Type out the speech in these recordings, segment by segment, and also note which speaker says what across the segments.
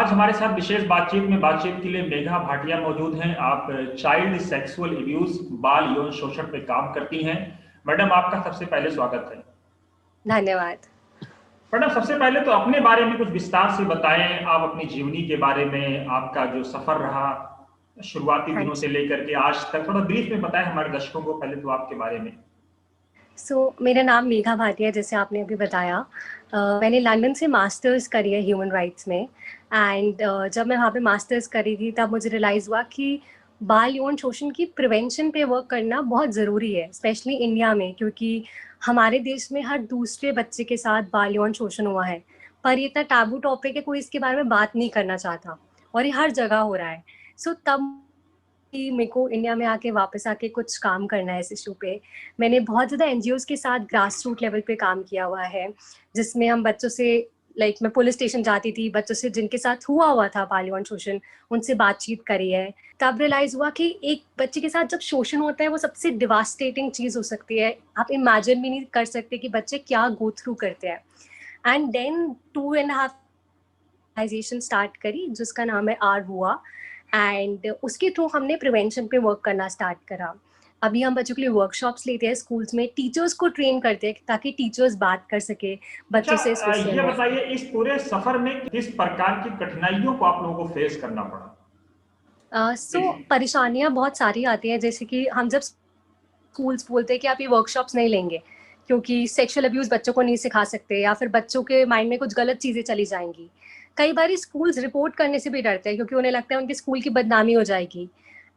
Speaker 1: आज हमारे साथ विशेष बातचीत के लिए मेघा भाटिया मौजूद हैं। आप चाइल्ड सेक्सुअल अब्यूज, बाल यौन शोषण पे काम करती हैं। मैडम, आपका सबसे पहले स्वागत है।
Speaker 2: धन्यवाद।
Speaker 1: मैडम, सबसे पहले तो अपने बारे में कुछ विस्तार से बताएं। आप अपनी जीवनी के बारे में, आपका जो सफर रहा शुरुआती
Speaker 2: हाँ
Speaker 1: दिनों से
Speaker 2: जी।
Speaker 1: लेकर के आज तक, थोड़ा ब्रीफ में बताएं हमारे दर्शकों को पहले तो आपके बारे में।
Speaker 2: मेरा नाम मेघा भाटिया, जैसे आपने अभी बताया। मैंने लंदन से मास्टर्स करी है ह्यूमन राइट्स में। एंड जब मैं वहाँ पे मास्टर्स करी थी तब मुझे रियलाइज़ हुआ कि बाल यौन शोषण की प्रिवेंशन पे वर्क करना बहुत ज़रूरी है, स्पेशली इंडिया में, क्योंकि हमारे देश में हर दूसरे बच्चे के साथ बाल यौन शोषण हुआ है। पर ये इतना टैबू टॉपिक है, कोई इसके बारे में बात नहीं करना चाहता और ये हर जगह हो रहा है। तब कि मेरे को इंडिया में आके वापस आके कुछ काम करना है इस इशू पे। मैंने बहुत ज़्यादा एनजीओज़ के साथ ग्रास रूट लेवल पे काम किया हुआ है, जिसमें हम बच्चों से, मैं पुलिस स्टेशन जाती थी, बच्चों से जिनके साथ हुआ था बाल यौन शोषण, उनसे बातचीत करी है। तब रियलाइज़ हुआ कि एक बच्चे के साथ जब शोषण होता है वो सबसे डिवास्टेटिंग चीज़ हो सकती है। आप इमेजिन भी नहीं कर सकते कि बच्चे क्या गो थ्रू करते हैं। एंड देन 2.5 ऑर्गेनाइजेशन स्टार्ट करी जिसका नाम है आर हुआ, एंड उसके थ्रू हमने प्रिवेंशन पे वर्क करना स्टार्ट करा। अभी हम बच्चों के लिए वर्कशॉप्स लेते हैं स्कूल्स में, टीचर्स को ट्रेन करते हैं ताकि टीचर्स बात कर सके
Speaker 1: अच्छा,
Speaker 2: बच्चों से इस विषय
Speaker 1: ये
Speaker 2: में।
Speaker 1: बताइए इस पूरे सफर में किस प्रकार की कठिनाइयों को आप लोगों को फेस करना पड़ा?
Speaker 2: परेशानियां बहुत सारी आती हैं, जैसे कि हम जब स्कूल्स बोलते हैं कि आप ये वर्कशॉप्स नहीं लेंगे क्योंकि सेक्सुअल अब्यूज बच्चों को नहीं सिखा सकते, या फिर बच्चों के माइंड में कुछ गलत चीजें चली जाएंगी। कई बार स्कूल्स रिपोर्ट करने से भी डरते हैं क्योंकि उन्हें लगता है उनके स्कूल की बदनामी हो जाएगी।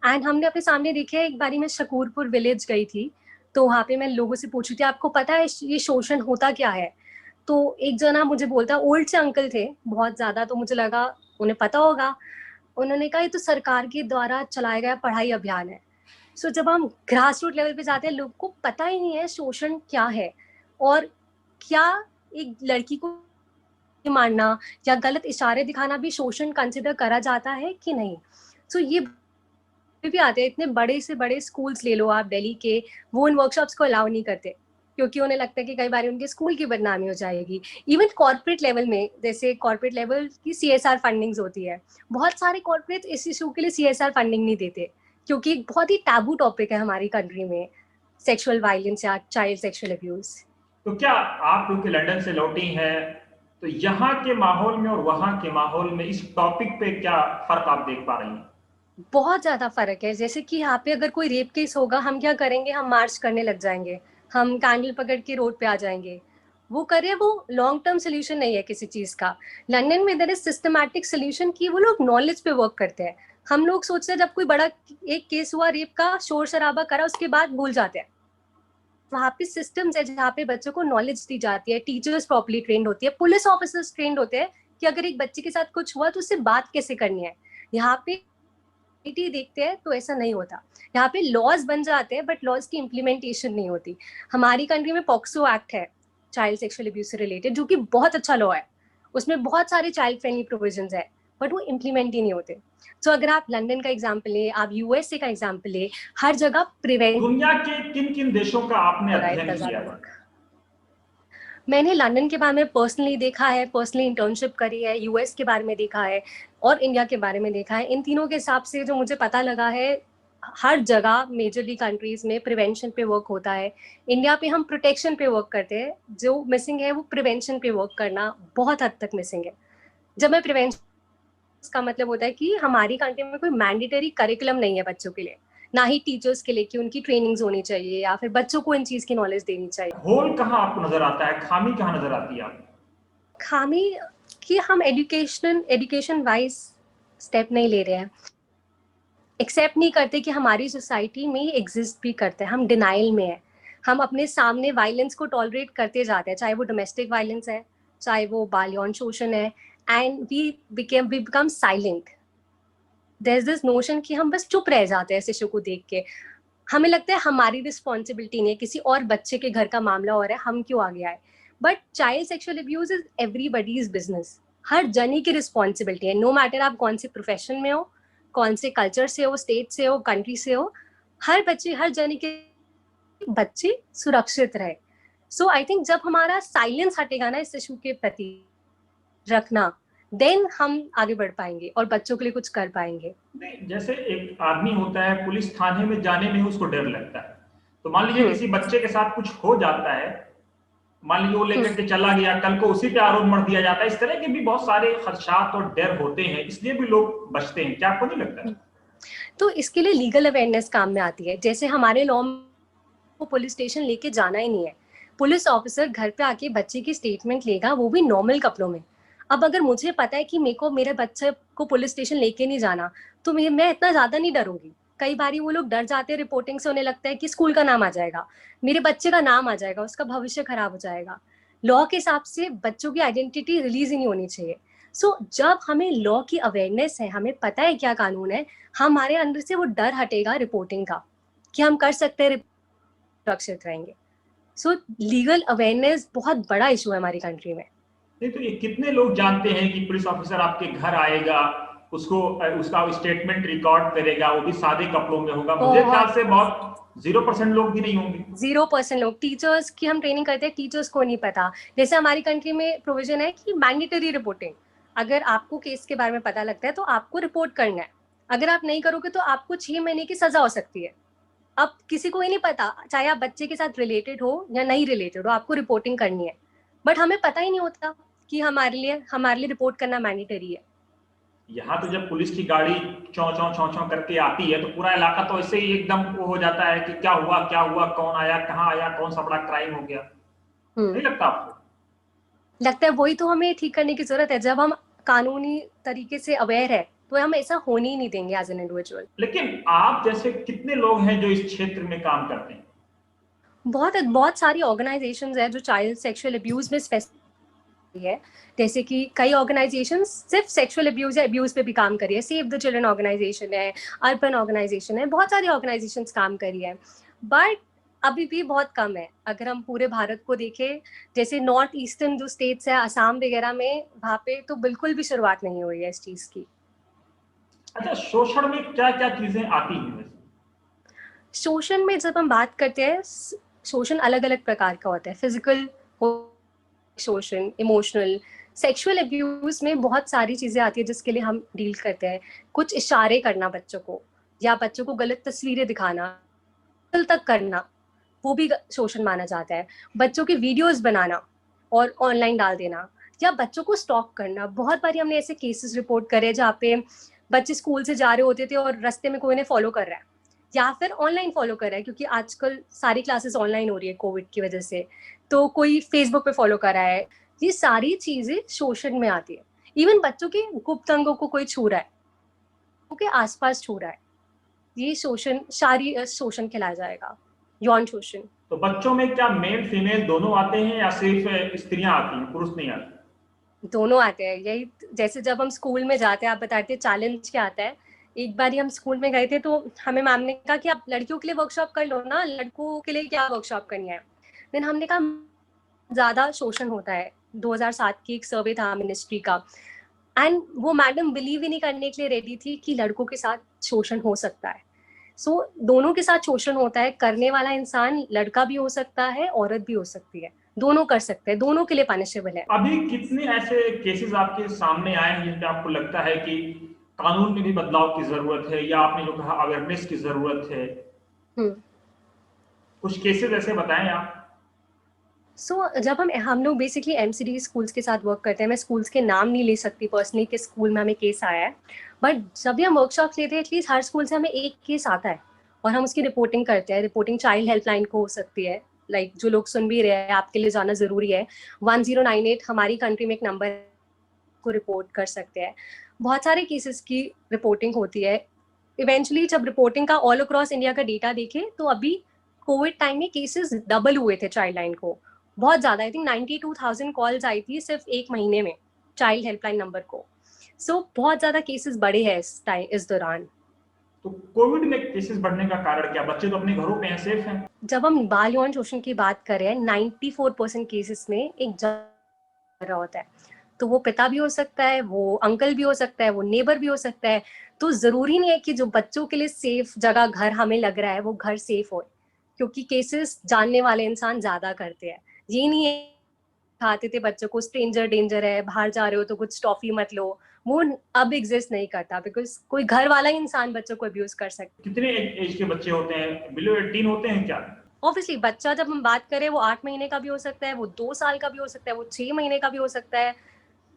Speaker 2: एंड हमने अपने सामने देखा है, एक बारी मैं शकूरपुर विलेज गई थी, तो वहाँ पे मैं लोगों से पूछी थी आपको पता है ये शोषण होता क्या है। तो एक जना मुझे बोलता, ओल्ड से अंकल थे बहुत ज्यादा, तो मुझे लगा उन्हें पता होगा। उन्होंने कहा ये तो सरकार के द्वारा चलाया गया पढ़ाई अभियान है। जब हम ग्रास रूट लेवल पे जाते हैं, लोग को पता ही नहीं है शोषण क्या है, और क्या एक लड़की को मारना या गलत इशारे दिखाना भी शोषण कंसिडर करा जाता है कि नहीं। ये भी आते हैं, इतने बड़े से बड़े स्कूल्स ले लो आप दिल्ली के, वो उन वर्कशॉप्स को अलाउ नहीं करते क्योंकि उन्हें लगता है कि कई बार उनके स्कूल की बदनामी हो जाएगी। इवन कॉर्पोरेट लेवल में, जैसे कॉर्पोरेट लेवल की सीएसआर फंडिंग्स होती है, बहुत सारे कॉर्पोरेट इस इशू के लिए सीएसआर फंडिंग नहीं देते क्योंकि एक बहुत ही टैबू टॉपिक है हमारी कंट्री में, सेक्सुअल वायलेंस या चाइल्ड सेक्सुअल अब्यूज।
Speaker 1: तो क्या आप क्योंकि लंदन से लौटी हैं, तो यहाँ के माहौल में और वहाँ के माहौल में इस टॉपिक पे क्या फर्क आप देख पा रही हैं?
Speaker 2: बहुत ज्यादा फर्क है। जैसे कि यहाँ पे अगर कोई रेप केस होगा, हम क्या करेंगे, हम मार्च करने लग जाएंगे, हम कैंडल पकड़ के रोड पे आ जाएंगे। वो करे, वो लॉन्ग टर्म सोल्यूशन नहीं है किसी चीज का। लंदन में इधर सिस्टमैटिक सोल्यूशन की वो लोग नॉलेज पे वर्क करते हैं। हम लोग सोचते हैं जब कोई बड़ा एक केस हुआ रेप का, शोर शराबा करा, उसके बाद भूल जाते हैं। वहाँ पे सिस्टम्स है जहाँ पे बच्चों को नॉलेज दी जाती है, टीचर्स प्रॉपर्ली ट्रेंड होती है, पुलिस ऑफिसर्स ट्रेंड होते हैं कि अगर एक बच्चे के साथ कुछ हुआ तो उससे बात कैसे करनी है। यहाँ पे देखते हैं तो ऐसा नहीं होता। यहाँ पे लॉज बन जाते हैं बट लॉज की इम्प्लीमेंटेशन नहीं होती। हमारी कंट्री में पॉक्सो एक्ट है चाइल्ड सेक्सुअल अब्यूज से रिलेटेड, जो कि बहुत अच्छा लॉ है, उसमें बहुत सारे चाइल्ड फ्रेंडली प्रोविजंस है, बट वो इम्प्लीमेंट ही नहीं होते। अगर आप लंदन का एग्जाम्पल ले, आप यूएसए का एग्जाम्पल ले, हर जगह प्रिवेंट
Speaker 1: दुनिया के किन किन देशों का आपने
Speaker 2: हो रहा है
Speaker 1: अध्ययन
Speaker 2: इतना
Speaker 1: किया
Speaker 2: ज्यादा
Speaker 1: है?
Speaker 2: वर्क। मैंने लंदन के बारे में पर्सनली देखा है, पर्सनली इंटर्नशिप करी है, यूएस के बारे में देखा है और इंडिया के बारे में देखा है। इन तीनों के हिसाब से जो मुझे पता लगा है, हर जगह मेजरली कंट्रीज में प्रिवेंशन पे वर्क होता है। इंडिया पे हम प्रोटेक्शन पे वर्क करते हैं, जो मिसिंग है वो प्रिवेंशन पे वर्क करना बहुत हद तक मिसिंग है। जब मैं प्रिवेंशन का मतलब होता है कि हमारी कंट्री में कोई मैंडेटरी करिकुलम नहीं है बच्चों के लिए, ना ही टीचर्स के लिए कि उनकी ट्रेनिंग्स होनी चाहिए या फिर बच्चों को इन चीज की नॉलेज देनी चाहिए।
Speaker 1: होल कहाँ आपको नजर आता है, खामी कहाँ नजर आती है आपको?
Speaker 2: खामी कि हम एजुकेशन वाइज स्टेप नहीं ले रहे हैं, एक्सेप्ट नहीं करते कि हमारी सोसाइटी में ये एग्जिस्ट भी करते हैं, हम डिनाइल में है। हम अपने सामने वायलेंस को टॉलरेट करते जाते हैं, चाहे वो डोमेस्टिक वायलेंस है, चाहे वो बाल यौन शोषण है, and we become silent. There is this notion कि हम बस चुप रह जाते हैं इस इशू को देख के। हमें लगता है हमारी रिस्पॉन्सिबिलिटी नहीं है, किसी और बच्चे के घर का मामला हो रहा है, हम क्यों आगे आए। But child sexual abuse is everybody's business, हर जनी की रिस्पॉन्सिबिलिटी है, नो मैटर आप कौन से प्रोफेशन में हो, कौन से कल्चर से हो, स्टेट से हो, कंट्री से हो। हर बच्चे, हर जनी के बच्चे सुरक्षित रहे। आई थिंक जब हमारा साइलेंस हटेगा ना इस इशू के प्रति रखना, देन हम आगे बढ़ पाएंगे और बच्चों के लिए कुछ कर पाएंगे।
Speaker 1: नहीं, जैसे एक आदमी होता है, पुलिस थाने में जाने में उसको डर लगता है, तो मान लीजिए
Speaker 2: हम्म
Speaker 1: किसी बच्चे के साथ कुछ हो जाता है, मान लीजिए वो लेकर
Speaker 2: हम्म
Speaker 1: के चला गया, कल को उसी पे आरोप मढ़ दिया जाता है, इस तरह के भी बहुत सारे खदशात और डर होते हैं, इसलिए भी लोग बचते हैं। क्या आपको नहीं लगता है?
Speaker 2: तो इसके लिए लीगल अवेयरनेस काम में आती है। जैसे हमारे लॉ को पुलिस स्टेशन लेके जाना ही नहीं है, पुलिस ऑफिसर घर पे आके बच्चे की स्टेटमेंट लेगा, वो भी नॉर्मल कपड़ों में। अब अगर मुझे पता है कि मेरे को मेरे बच्चे को पुलिस स्टेशन लेके नहीं जाना, तो मैं इतना ज्यादा नहीं डरूंगी। कई बार वो लोग डर जाते हैं रिपोर्टिंग से, उन्हें लगता है कि स्कूल का नाम आ जाएगा, मेरे बच्चे का नाम आ जाएगा, उसका भविष्य खराब हो जाएगा। लॉ के हिसाब से बच्चों की आइडेंटिटी रिलीज ही नहीं होनी चाहिए। सो जब हमें लॉ की अवेयरनेस है, हमें पता है क्या कानून है, हमारे अंदर से वो डर हटेगा रिपोर्टिंग का, कि हम कर सकते हैं, सुरक्षित रहेंगे। सो लीगल अवेयरनेस बहुत बड़ा इशू है हमारी कंट्री में।
Speaker 1: नहीं, तो ये कितने लोग जानते हैं कि पुलिस ऑफिसर आपके घर आएगा, उसको उसका स्टेटमेंट रिकॉर्ड करेगा, वो भी सादे कपड़ों में होगा? मुझे ख्याल
Speaker 2: बहुत
Speaker 1: से बहुत 0% लोग भी नहीं होंगे।
Speaker 2: 0% लोग, टीचर्स की हम ट्रेनिंग करते हैं, टीचर्स को नहीं पता। जैसे हमारी कंट्री में प्रोविजन है कि मैंडेटरी रिपोर्टिंग, अगर आपको केस के बारे में पता लगता है तो आपको रिपोर्ट करना है। अगर आप नहीं करोगे तो आपको 6 महीने की सजा हो सकती है। अब किसी को ही नहीं पता, चाहे आप बच्चे के साथ रिलेटेड हो या नहीं रिलेटेड हो, आपको रिपोर्टिंग करनी है। बट हमें पता ही नहीं होता कि हमारे लिए रिपोर्ट करना मैंडेटरी है।
Speaker 1: यहाँ तो जब पुलिस की गाड़ी चौ चौ करके आती है, तो पूरा इलाका तो ऐसे ही एकदम वो हो जाता है कि क्या हुआ, कौन आया, कहाँ आया, कौन सा बड़ा क्राइम हो गया। नहीं लगता आपको?
Speaker 2: लगता है वही तो हमें ठीक करने की जरूरत है। जब हम कानूनी तरीके से अवेयर है तो हम ऐसा होने ही नहीं देंगे एज एन इंडिविजुअल।
Speaker 1: लेकिन आप जैसे कितने लोग हैं जो इस क्षेत्र में काम करते हैं?
Speaker 2: बहुत बहुत सारी ऑर्गेनाइजेशंस है जो चाइल्ड सेक्सुअल अब्यूज में स्पेसिफिक है। जैसे कि कई ऑर्गेनाइजेशंस सिर्फ सेक्सुअल अब्यूज या अब्यूज पे भी काम करी है, सेव द चिल्ड्रन ऑर्गेनाइजेशन है, अर्बन ऑर्गेनाइजेशन है, बहुत सारी ऑर्गेनाइजेशंस काम करी है। बट अभी भी बहुत कम है। अगर हम पूरे भारत को देखें, जैसे नॉर्थ ईस्टर्न जो स्टेट्स है, असम वगैरह में, वहाँ पे तो बिल्कुल भी शुरुआत नहीं हुई है इस चीज की।
Speaker 1: अच्छा, शोषण में क्या क्या चीजें आती हैं वैसे?
Speaker 2: शोषण में जब हम बात करते हैं, शोषण अलग अलग प्रकार का होता है। फिजिकल शोषण, इमोशनल, सेक्सुअल अब्यूज में बहुत सारी चीजें आती है जिसके लिए हम डील करते हैं। कुछ इशारे करना बच्चों को, या बच्चों को गलत तस्वीरें दिखाना तक करना, वो भी शोषण माना जाता है। बच्चों की वीडियोस बनाना और ऑनलाइन डाल देना, या बच्चों को स्टॉक करना। बहुत बार हमने ऐसे केसेस रिपोर्ट करे जहाँ पे बच्चे स्कूल से जा रहे होते थे और रास्ते में कोई ने फॉलो कर रहा है, या फिर ऑनलाइन फॉलो कर रहा है, क्योंकि आजकल सारी क्लासेस ऑनलाइन हो रही है कोविड की वजह से। तो कोई फेसबुक पे फॉलो कर रहा है। ये सारी चीजें शोषण में आती है। इवन बच्चों के गुप्त अंगों को कोई छू रहा है, उनके आसपास छू रहा है, ये शोषण, शारीरिक शोषण कहलाया जाएगा, यौन शोषण।
Speaker 1: तो बच्चों में क्या मेल फीमेल दोनों आते हैं या सिर्फ स्त्रियां आती हैं, पुरुष नहीं आते?
Speaker 2: दोनों आते हैं। यही जैसे जब हम स्कूल में जाते हैं, आप बताते हैं चैलेंज क्या आता है। एक बार हम स्कूल में गए थे तो हमें मैम ने कहा कि आप लड़कियों के लिए वर्कशॉप कर लो ना, लड़कों के लिए क्या वर्कशॉप करनी है। देन हमने कहा ज्यादा शोषण होता है। 2007 की एक सर्वे था मिनिस्ट्री का, एंड वो मैडम बिलीव ही नहीं करने के लिए रेडी थी कि लड़कों के साथ शोषण हो सकता है। सो दोनों के साथ शोषण होता है। करने वाला इंसान लड़का भी हो सकता है, औरत भी हो सकती है, दोनों कर सकते हैं, दोनों के लिए पनिशेबल है।
Speaker 1: अभी कितने ऐसे केसेस आपके सामने आए हैं जिनपे आपको लगता है कि कानून में भी बदलाव की जरूरत है, या आपने जो कहा अवेयरनेस की जरूरत है?
Speaker 2: हम्म
Speaker 1: कुछ केसेस ऐसे बताएं आप।
Speaker 2: जब हम लोग बेसिकली एमसीडी स्कूल्स के साथ वर्क करते हैं, मैं स्कूल्स के नाम नहीं ले सकती पर्सनली कि स्कूल में हमें केस आया है, बट जब भी हम वर्कशॉप लेते हैं एटलीस्ट हर स्कूल से हमें एक केस आता है और हम उसकी रिपोर्टिंग करते हैं। रिपोर्टिंग चाइल्ड हेल्पलाइन को हो सकती है, लाइक जो लोग सुन भी रहे हैं आपके लिए जाना जरूरी है, 1098 हमारी कंट्री में एक नंबर को रिपोर्ट कर सकते हैं। बहुत सारे केसेस की रिपोर्टिंग होती है। इवेंचुअली जब रिपोर्टिंग का ऑल अक्रॉस इंडिया का डेटा देखें तो अभी कोविड टाइम में केसेस डबल हुए थे चाइल्ड लाइन को, बहुत ज्यादा। आई थिंक 92,000 कॉल्स आई थी सिर्फ एक महीने में चाइल्ड हेल्पलाइन नंबर को। बहुत ज्यादा केसेस बढ़े हैं इस दौरान।
Speaker 1: तो कोविड में केसेस बढ़ने का कारण क्या? बच्चे तो अपने घरों पे हैं, सेफ हैं।
Speaker 2: जब हम बाल यौन शोषण की बात करें, 94% केसेस में एक रहा होता है, तो वो पिता भी हो सकता है, वो अंकल भी हो सकता है, वो नेबर भी हो सकता है। तो जरूरी नहीं है कि जो बच्चों के लिए सेफ जगह घर हमें लग रहा है वो घर सेफ हो, क्योंकि केसेस जानने वाले इंसान ज्यादा करते हैं। ये नहीं है सिखाते थे बच्चों को स्ट्रेंजर डेंजर है, बाहर जा रहे हो तो कुछ टॉफी मत लो, वो अब एग्जिस्ट नहीं करता, बिकॉज कोई घर वाला ही इंसान बच्चों को अब्यूज कर सकता है।
Speaker 1: कितने एज के बच्चे होते हैं, बिलो 18 होते हैं क्या?
Speaker 2: ऑब्वियसली बच्चा जब हम बात करें वो 8 महीने का भी हो सकता है, वो 2 साल का भी हो सकता है, वो 6 महीने का भी हो सकता है,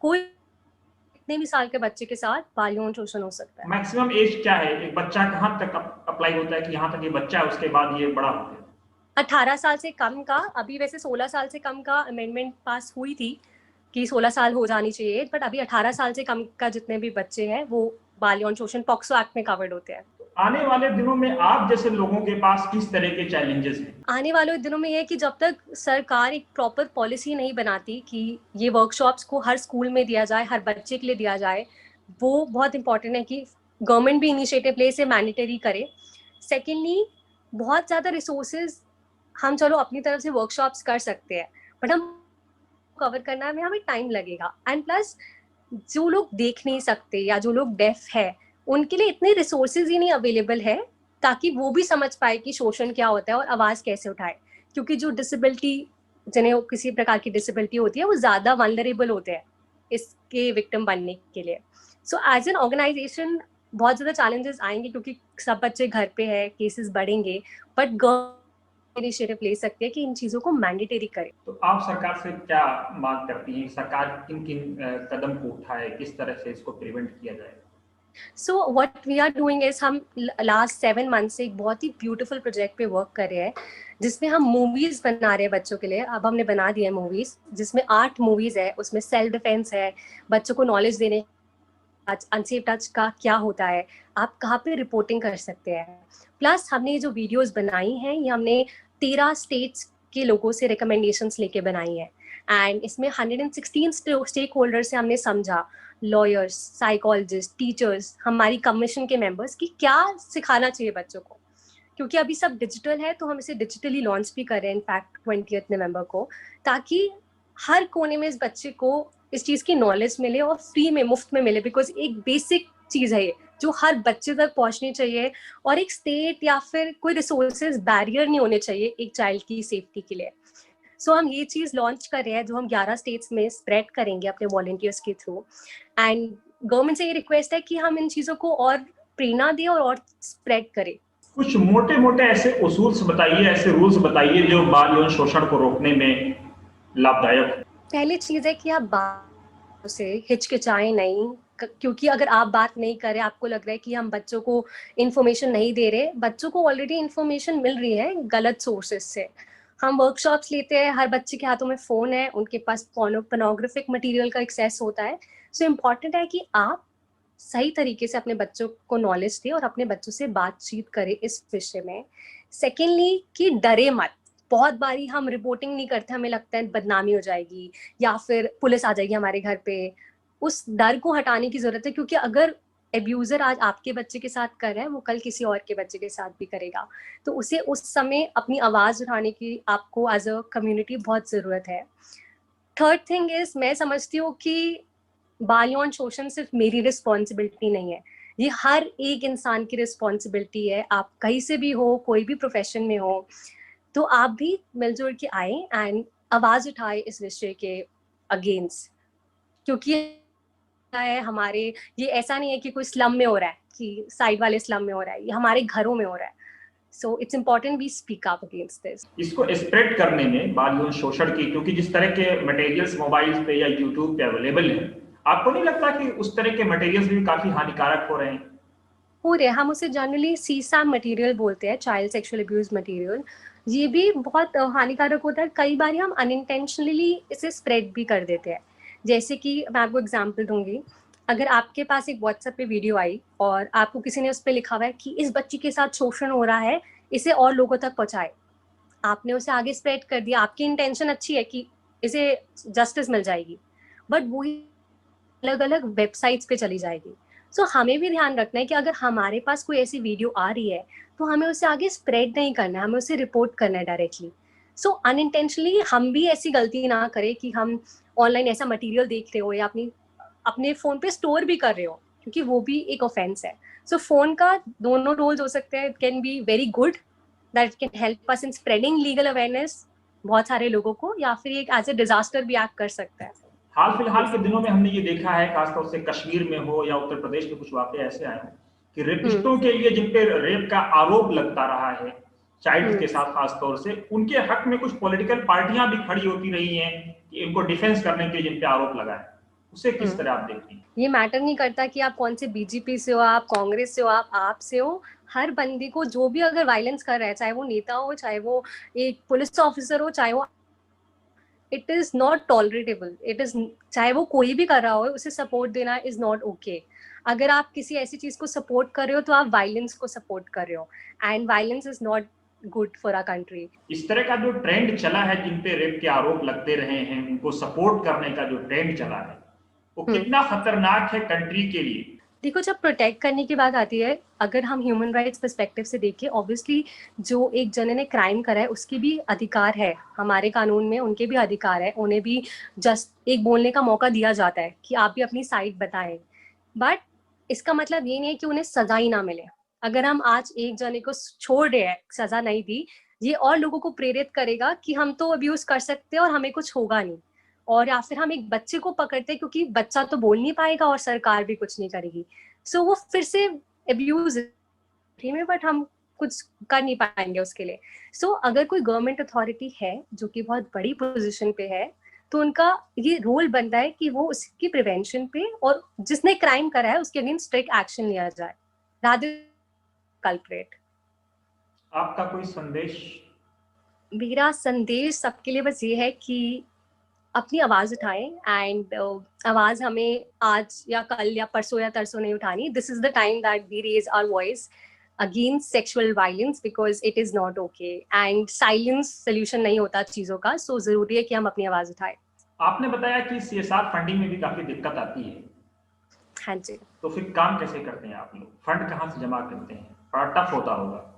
Speaker 2: कोई कितने भी साल के बच्चे के साथ बाल यौन शोषण हो सकता है।
Speaker 1: मैक्सिमम एज क्या है, एक बच्चा कहाँ तक अप्लाई होता है कि यहाँ तक ये बच्चा है, उसके बाद ये बड़ा हो गया?
Speaker 2: 18 साल से कम का, अभी वैसे 16 साल से कम का अमेंडमेंट पास हुई थी कि 16 साल हो जानी चाहिए, बट अभी 18 साल से कम का जितने भी बच्चे हैं वो बाल यौन शोषण पॉक्सो एक्ट में कवर्ड होते हैं।
Speaker 1: आने वाले दिनों में आप जैसे लोगों के पास किस तरह के चैलेंजेस हैं?
Speaker 2: आने वाले दिनों में ये है कि जब तक सरकार एक प्रॉपर पॉलिसी नहीं बनाती कि ये वर्कशॉप्स को हर स्कूल में दिया जाए, हर बच्चे के लिए दिया जाए, वो बहुत इंपॉर्टेंट है कि गवर्नमेंट भी इनिशिएटिव ले, इसे मैंडेटरी करे। सेकेंडली, बहुत ज़्यादा रिसोर्सेज हम चलो अपनी तरफ से वर्कशॉप्स कर सकते हैं, बट हम कवर करना में हमें टाइम लगेगा। एंड प्लस जो लोग देख नहीं सकते या जो लोग डेफ है, उनके लिए इतने रिसोर्सेज ही नहीं अवेलेबल है ताकि वो भी समझ पाए कि शोषण क्या होता है और आवाज कैसे उठाए। क्योंकि जो डिसेबिलिटी, जिन्हें किसी प्रकार की डिसेबिलिटी होती है, वो ज्यादा वल्नरेबल होते हैं इसके विक्टिम बनने के लिए। सो एज एन ऑर्गेनाइजेशन बहुत ज्यादा चैलेंजेस आएंगे क्योंकि सब बच्चे घर पे है, केसेस बढ़ेंगे, बट इनिशिएटिव ले सकते हैं कि इन चीजों को मैंडेटरी करे।
Speaker 1: तो आप सरकार से क्या मांग करती हैं, सरकार किन किन कदम को उठाए, किस तरह से इसको प्रिवेंट किया जाए?
Speaker 2: So what we are doing is, हम लास्ट 7 मंथ से एक बहुत ही ब्यूटीफुल प्रोजेक्ट पे वर्क कर रहे हैं जिसमें हम मूवीज बना रहे हैं बच्चों के लिए। अब हमने बना दिया है मूवीज, जिसमें 8 मूवीज है। उसमें सेल्फ डिफेंस है, बच्चों को नॉलेज देने, अनसेफ टच का क्या होता है, आप कहाँ पे रिपोर्टिंग कर सकते हैं। प्लस हमने ये जो वीडियोस बनाई हैं ये हमने 13 स्टेट्स के लोगों से रिकमेंडेशंस लेके बनाई है। एंड इसमें 116 स्टेक होल्डर से हमने समझा, लॉयर्स, साइकोलॉजिस्ट, टीचर्स, हमारी कमीशन के मेंबर्स, कि क्या सिखाना चाहिए बच्चों को। क्योंकि अभी सब डिजिटल है तो हम इसे डिजिटली लॉन्च भी कर रहे हैं इनफैक्ट 20 नवंबर को, ताकि हर कोने में इस बच्चे को इस चीज की नॉलेज मिले और फ्री में, मुफ्त में मिले। बिकॉज एक बेसिक चीज है ये जो हर बच्चे तक पहुंचनी चाहिए, और एक स्टेट या फिर कोई रिसोर्सेज बैरियर नहीं होने चाहिए एक चाइल्ड की सेफ्टी के लिए। सो हम ये चीज लॉन्च कर रहे हैं जो हम 11 स्टेट्स में स्प्रेड करेंगे अपने वॉलंटियर्स के थ्रू। एंड गवर्नमेंट से ये रिक्वेस्ट है कि हम इन चीजों को और प्रेरणा दें और स्प्रेड करें।
Speaker 1: कुछ मोटे मोटे ऐसे उसूल्स बताइए, ऐसे रूल्स बताइए जो बाल यौन शोषण को रोकने में लाभदायक हो।
Speaker 2: पहली चीज है कि आप बात से हिचकिचाएं नहीं, क्योंकि अगर आप बात नहीं करें, आपको लग रहा है कि हम बच्चों को इन्फॉर्मेशन नहीं दे रहे, बच्चों को ऑलरेडी इन्फॉर्मेशन मिल रही है गलत सोर्सेज से। हम वर्कशॉप्स लेते हैं, हर बच्चे के हाथों में फोन है, उनके पास पोर्नोग्राफिक मटेरियल का एक्सेस होता है। सो इम्पॉर्टेंट है कि आप सही तरीके से अपने बच्चों को नॉलेज दें और अपने बच्चों से बातचीत करें इस विषय में। सेकेंडली, कि डरे मत। बहुत बारी हम रिपोर्टिंग नहीं करते, हमें लगता है बदनामी हो जाएगी या फिर पुलिस आ जाएगी हमारे घर पे। उस डर को हटाने की जरूरत है, क्योंकि अगर एब्यूजर आज आपके बच्चे के साथ कर रहा है, वो कल किसी और के बच्चे के साथ भी करेगा। तो उसे उस समय अपनी आवाज उठाने की आपको एज अ कम्युनिटी बहुत जरूरत है। थर्ड थिंग इज, मैं समझती हूँ कि बाल यौन शोषण सिर्फ मेरी रिस्पॉन्सिबिलिटी नहीं है, ये हर एक इंसान की रिस्पॉन्सिबिलिटी है। आप कहीं से भी हो, कोई भी प्रोफेशन में हो, तो आप भी मिलजुल के आए एंड आवाज उठाए इस विषय के अगेंस्ट। क्योंकि है हमारे, ये ऐसा नहीं है कि कोई स्लम में हो रहा है, कि साइड वाले स्लम में हो रहा है, ये हमारे घरों में हो रहा है। So it's important we speak up against this.
Speaker 1: इसको स्प्रेड करने में बाल यौन शोषण की, क्योंकि जिस तरह के मटेरियल्स मोबाइल पे या यूट्यूब पे अवेलेबल है, आपको नहीं लगता कि उस तरह के मटेरियल्स भी काफी हानिकारक हो रहे हैं?
Speaker 2: हो रहे हैं, हम उसे जनरली सीसैम मटेरियल बोलते हैं, चाइल्ड सेक्सुअल अब्यूज मटेरियल। ये भी बहुत हानिकारक होता है। कई बार हम अनइंटेंशनली इसे स्प्रेड भी कर देते हैं। जैसे कि मैं आपको एग्जांपल दूंगी, अगर आपके पास एक व्हाट्सएप पे वीडियो आई और आपको किसी ने उस पर लिखा हुआ है कि इस बच्ची के साथ शोषण हो रहा है, इसे और लोगों तक पहुंचाए, आपने उसे आगे स्प्रेड कर दिया, आपकी इंटेंशन अच्छी है कि इसे जस्टिस मिल जाएगी, बट वही अलग अलग वेबसाइट्स पे चली जाएगी। सो हमें भी ध्यान रखना है कि अगर हमारे पास कोई ऐसी वीडियो आ रही है तो हमें उसे आगे स्प्रेड नहीं करना है, हमें उसे रिपोर्ट करना है डायरेक्टली। सो अनइंटेंशनली हम भी ऐसी गलती ना करें कि हम ऑनलाइन ऐसा मटेरियल देख रहे हो या अपने फोन पे स्टोर भी कर रहे हो, क्योंकि वो भी एक ऑफेंस है। सो फोन का दोनों रोल्स हो सकते हैं। It can be very good, that can help us in spreading legal awareness, बहुत सारे लोगों को, या फिर एक एज ए डिजास्टर भी एक्ट कर सकता है।
Speaker 1: हाल फिलहाल के दिनों में हमने ये देखा है, खासतौर से कश्मीर में हो या उत्तर प्रदेश में कुछ वाकये ऐसे आए हैं कि रेपिस्टों के लिए, जिन पे रेप का आरोप लगता रहा है चाइल्ड के साथ खासतौर से, उनके हक में कुछ पॉलिटिकल पार्टियां भी खड़ी होती रही हैं कि इनको डिफेंस करने के लिए जिन पे आरोप लगा है, उसे किस तरह आप देखती हैं?
Speaker 2: ये मैटर नहीं करता कि आप कौन से बीजेपी से हो, आप कांग्रेस से हो, आप से हो, हर बंदी को जो भी अगर वायलेंस कर रहा है, चाहे वो नेता हो, चाहे वो एक पुलिस ऑफिसर हो, चाहे वो, it is not tolerable. It is, चाहे वो कोई भी कर रहा हो, उसे सपोर्ट देना इज नॉट ओके। अगर आप किसी ऐसी चीज को सपोर्ट कर रहे हो तो आप वायलेंस को सपोर्ट कर रहे हो, and violence is not good for our country.
Speaker 1: इस तरह का जो ट्रेंड चला है, जिन पे रेप के आरोप लगते रहे हैं, उनको सपोर्ट करने का जो ट्रेंड चला है, वो कितना खतरनाक है कंट्री के लिए?
Speaker 2: देखो, जब प्रोटेक्ट करने की बात आती है, अगर हम ह्यूमन राइट्स पर्सपेक्टिव से देखें, ऑब्वियसली जो एक जने ने क्राइम करा है उसकी भी अधिकार है, हमारे कानून में उनके भी अधिकार है, उन्हें भी जस्ट एक बोलने का मौका दिया जाता है कि आप भी अपनी साइड बताएं। बट इसका मतलब ये नहीं है कि उन्हें सजा ही ना मिले। अगर हम आज एक जने को छोड़ रहे हैं, सजा नहीं दी, ये और लोगों को प्रेरित करेगा कि हम तो अब्यूज कर सकते हैं और हमें कुछ होगा नहीं। और या फिर हम एक बच्चे को पकड़ते हैं क्योंकि बच्चा तो बोल नहीं पाएगा और सरकार भी कुछ नहीं करेगी, सो वो फिर से अब्यूज में, बट हम कुछ कर नहीं पाएंगे उसके लिए। सो अगर कोई गवर्नमेंट अथॉरिटी है जो कि बहुत बड़ी पोजीशन पे है, तो उनका ये रोल बनता है कि वो उसकी प्रिवेंशन पे, और जिसने क्राइम करा है उसके अगेंस्ट स्ट्रिक्ट एक्शन लिया जाए, रादर कल्प्रेट।
Speaker 1: आपका कोई संदेश?
Speaker 2: मेरा संदेश सबके लिए बस ये है कि अपनी आवाज उठाएं, एंड आवाज हमें आज या कल या परसों या तरसों नहीं उठानी। This is the time that we raise our voice against sexual violence, because it is not okay, and silence solution नहीं होता चीजों का। सो जरूरी है कि हम अपनी आवाज उठाएं।
Speaker 1: आपने बताया कि सीएसआर फंडिंग में भी काफी दिक्कत आती है,
Speaker 2: हाँ जी।
Speaker 1: तो फिर काम कैसे करते हैं आप लोग? फंड कहाँ से जमा करते हैं? बड़ा टफ होता होगा।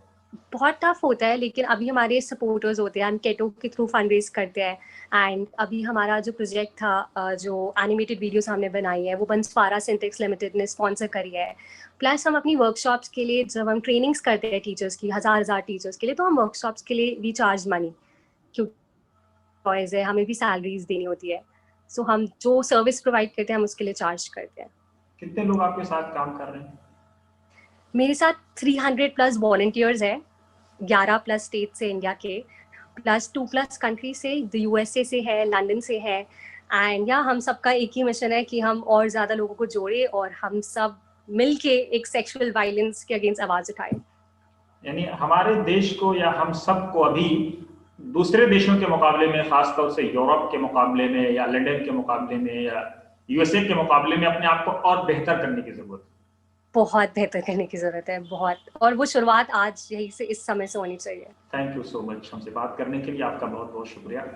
Speaker 2: बहुत टफ होता है, लेकिन अभी हमारे सपोर्टर्स होते हैं, हम केटो के थ्रू फंड रेज करते हैं। एंड अभी हमारा जो प्रोजेक्ट था, जो एनिमेटेड वीडियोस हमने बनाई है, वो बंसवारा सिंटेक्स लिमिटेड ने स्पॉन्सर करी है। प्लस हम अपनी वर्कशॉप्स के लिए, जब हम ट्रेनिंग्स करते हैं टीचर्स की, हजार टीचर्स के लिए, तो हम वर्कशॉप्स के लिए भी चार्ज मनी, क्योंकि है हमें भी सैलरीज देनी होती है। सो हम जो सर्विस प्रोवाइड करते हैं हम उसके लिए चार्ज करते हैं।
Speaker 1: कितने लोग आपके साथ काम कर रहे हैं?
Speaker 2: मेरे साथ 300 प्लस वॉलंटियर्स हैं, 11 प्लस स्टेट से इंडिया के, प्लस 2+ कंट्री से, यूएसए से है, लंदन से है। एंड या हम सबका एक ही मिशन है कि हम और ज्यादा लोगों को जोड़े और हम सब मिलके एक सेक्सुअल वायलेंस के अगेंस्ट आवाज उठाए।
Speaker 1: यानी हमारे देश को या हम सबको अभी दूसरे देशों के मुकाबले में, खासतौर से यूरोप के मुकाबले में या लंदन के मुकाबले में या यूएसए के मुकाबले में अपने आप को और बेहतर करने की जरूरत है।
Speaker 2: बहुत बेहतर करने की जरूरत है, बहुत। और वो शुरुआत आज यही से, इस समय से होनी चाहिए।
Speaker 1: थैंक यू सो मच, हमसे बात करने के लिए आपका बहुत बहुत शुक्रिया।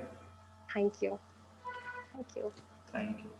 Speaker 2: Thank you. Thank you.
Speaker 1: Thank you.